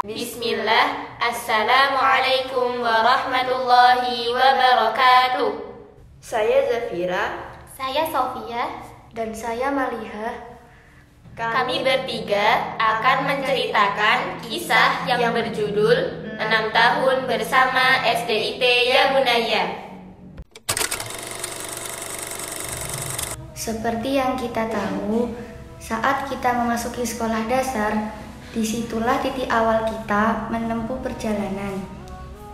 Bismillah. Assalamualaikum warahmatullahi wabarakatuh. Saya Zafira. Saya Sofia. Dan saya Maliha. Kami bertiga akan menceritakan kisah yang berjudul 6 tahun bersama SDIT Ya Bunaya. Seperti yang kita tahu, saat kita memasuki sekolah dasar, disitulah titik awal kita menempuh perjalanan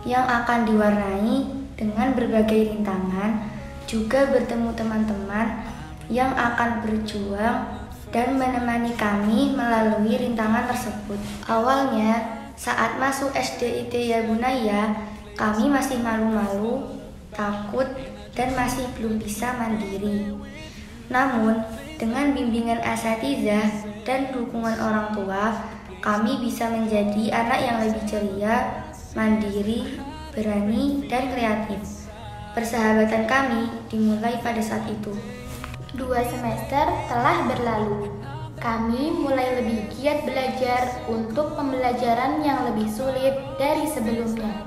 yang akan diwarnai dengan berbagai rintangan, juga bertemu teman-teman yang akan berjuang dan menemani kami melalui rintangan tersebut. Awalnya, saat masuk SDIT Ya Bunaya, kami masih malu-malu, takut, dan masih belum bisa mandiri. Namun, dengan bimbingan asatizah dan dukungan orang tua, kami bisa menjadi anak yang lebih ceria, mandiri, berani, dan kreatif. Persahabatan kami dimulai pada saat itu. 2 semester telah berlalu. Kami mulai lebih giat belajar untuk pembelajaran yang lebih sulit dari sebelumnya,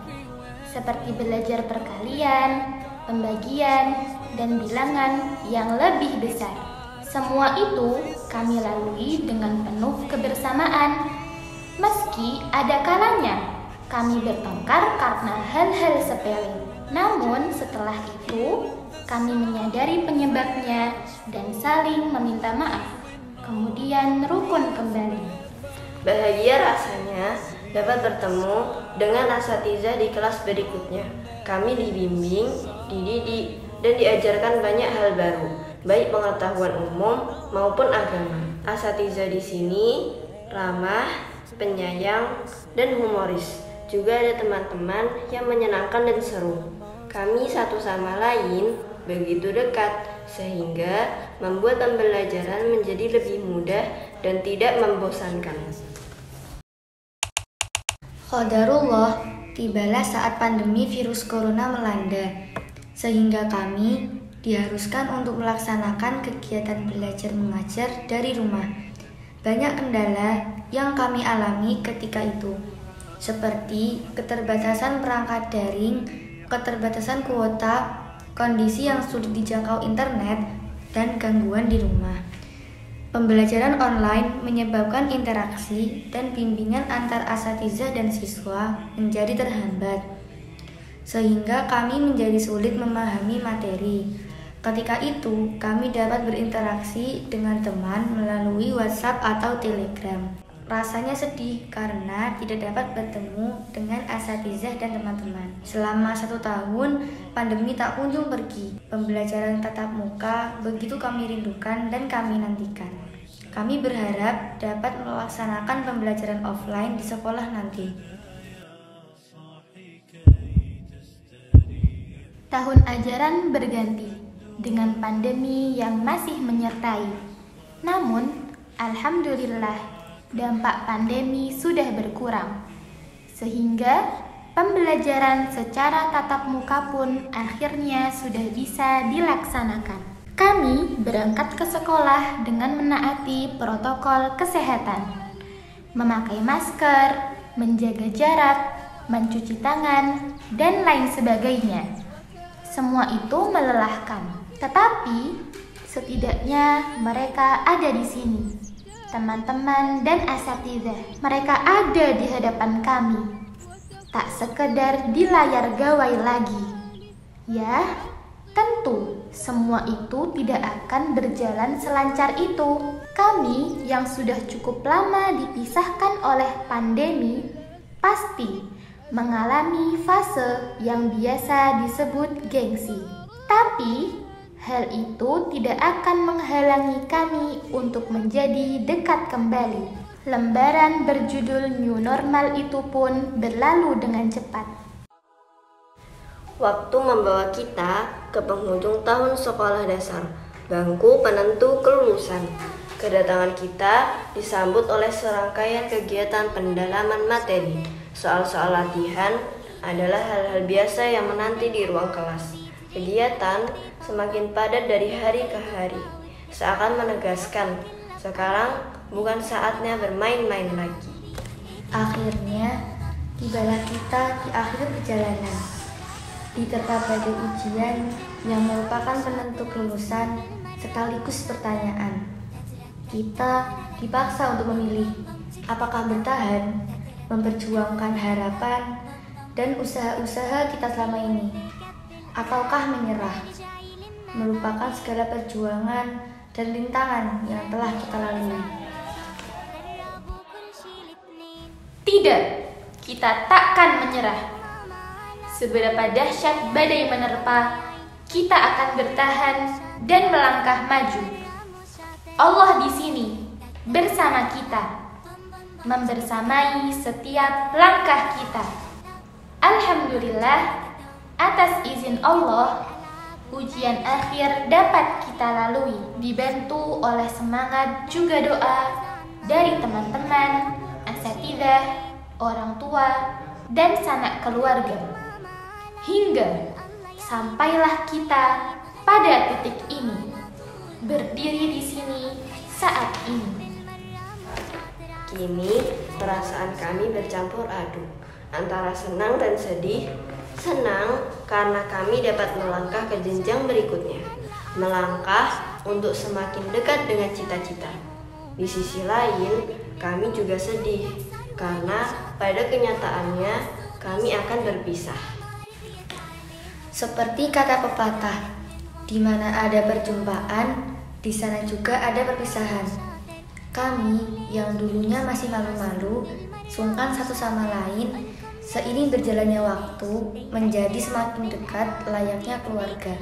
seperti belajar perkalian, pembagian, dan bilangan yang lebih besar. Semua itu kami lalui dengan penuh kebersamaan. Meski ada kalanya kami bertengkar karena hal-hal sepele. Namun setelah itu kami menyadari penyebabnya dan saling meminta maaf, kemudian rukun kembali. Bahagia rasanya dapat bertemu dengan asatizah di kelas berikutnya. Kami dibimbing, dididik, dan diajarkan banyak hal baru, baik pengetahuan umum maupun agama. Asatizah di sini ramah, penyayang, dan humoris. Juga ada teman-teman yang menyenangkan dan seru. Kami satu sama lain begitu dekat, sehingga membuat pembelajaran menjadi lebih mudah dan tidak membosankan. Qadarullah, tibalah saat pandemi virus corona melanda, sehingga kami diharuskan untuk melaksanakan kegiatan belajar mengajar dari rumah. Banyak kendala yang kami alami ketika itu, seperti keterbatasan perangkat daring, keterbatasan kuota, kondisi yang sulit dijangkau internet, dan gangguan di rumah. Pembelajaran online menyebabkan interaksi dan bimbingan antar asatizah dan siswa menjadi terhambat, sehingga kami menjadi sulit memahami materi. Ketika itu, kami dapat berinteraksi dengan teman melalui WhatsApp atau Telegram. Rasanya sedih karena tidak dapat bertemu dengan asatizah dan teman-teman. Selama 1 tahun, pandemi tak kunjung pergi. Pembelajaran tatap muka begitu kami rindukan dan kami nantikan. Kami berharap dapat melaksanakan pembelajaran offline di sekolah nanti. Tahun ajaran berganti dengan pandemi yang masih menyertai. Namun, alhamdulillah, dampak pandemi sudah berkurang, sehingga pembelajaran secara tatap muka pun akhirnya sudah bisa dilaksanakan. Kami berangkat ke sekolah dengan menaati protokol kesehatan, memakai masker, menjaga jarak, mencuci tangan, dan lain sebagainya. Semua itu melelahkan, tetapi setidaknya mereka ada di sini. Teman-teman dan asatizah, mereka ada di hadapan kami, tak sekedar di layar gawai lagi. Ya, tentu semua itu tidak akan berjalan selancar itu. Kami yang sudah cukup lama dipisahkan oleh pandemi pasti mengalami fase yang biasa disebut gengsi. Tapi hal itu tidak akan menghalangi kami untuk menjadi dekat kembali. Lembaran berjudul New Normal itu pun berlalu dengan cepat. Waktu membawa kita ke penghujung tahun sekolah dasar, bangku penentu kelulusan. Kedatangan kita disambut oleh serangkaian kegiatan pendalaman materi. Soal-soal latihan adalah hal-hal biasa yang menanti di ruang kelas. Kegiatan semakin padat dari hari ke hari, seakan menegaskan sekarang bukan saatnya bermain-main lagi. Akhirnya, tibalah kita di akhir perjalanan. Diterpa badai ujian yang merupakan penentu kelulusan sekaligus pertanyaan. Kita dipaksa untuk memilih apakah bertahan, memperjuangkan harapan dan usaha-usaha kita selama ini, ataukah menyerah, melupakan segala perjuangan dan rintangan yang telah kita lalui. Tidak, kita takkan menyerah. Seberapa dahsyat badai menerpa, kita akan bertahan dan melangkah maju. Allah di sini bersama kita, membersamai setiap langkah kita. Alhamdulillah, atas izin Allah, ujian akhir dapat kita lalui, dibantu oleh semangat juga doa dari teman-teman, asatidzah, orang tua, dan sanak keluarga. Hingga sampailah kita pada titik ini, berdiri di sini saat ini. Kini perasaan kami bercampur aduk antara senang dan sedih. Senang karena kami dapat melangkah ke jenjang berikutnya, melangkah untuk semakin dekat dengan cita-cita. Di sisi lain, kami juga sedih karena pada kenyataannya kami akan berpisah. Seperti kata pepatah, di mana ada perjumpaan, di sana juga ada perpisahan. Kami yang dulunya masih malu-malu, sungkan satu sama lain, seiring berjalannya waktu menjadi semakin dekat layaknya keluarga.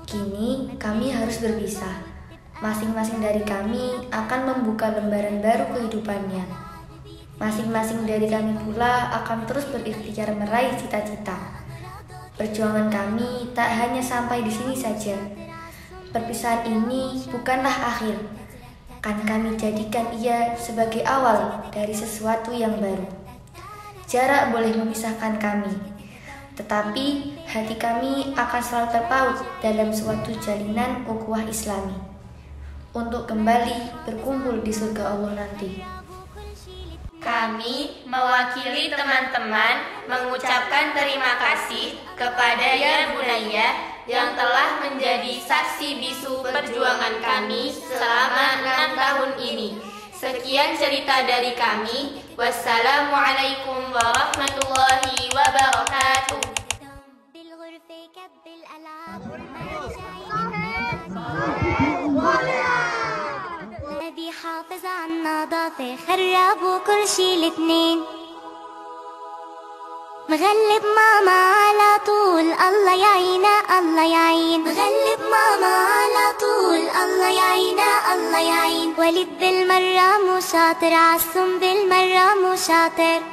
Kini kami harus berpisah. Masing-masing dari kami akan membuka lembaran baru kehidupannya. Masing-masing dari kami pula akan terus berikhtiar meraih cita-cita. Perjuangan kami tak hanya sampai di sini saja. Perpisahan ini bukanlah akhir. Kan kami jadikan ia sebagai awal dari sesuatu yang baru. Jarak boleh memisahkan kami, tetapi hati kami akan selalu terpaut dalam suatu jalinan ukhuwah Islami untuk kembali berkumpul di surga Allah nanti. Kami mewakili teman-teman mengucapkan terima kasih kepada Ya Bunaya yang telah menjadi saksi bisu perjuangan kami selama 6 tahun ini. Sekian cerita dari kami. Wassalamualaikum warahmatullahi wabarakatuh. حافظ على النظافة خربوا كل شي الاتنين مغلب ماما على طول الله يعينا الله يعين مغلب ماما على طول الله يعينا الله يعين وليد بالمرة مو شاطر عالصم بالمرة مو شاطر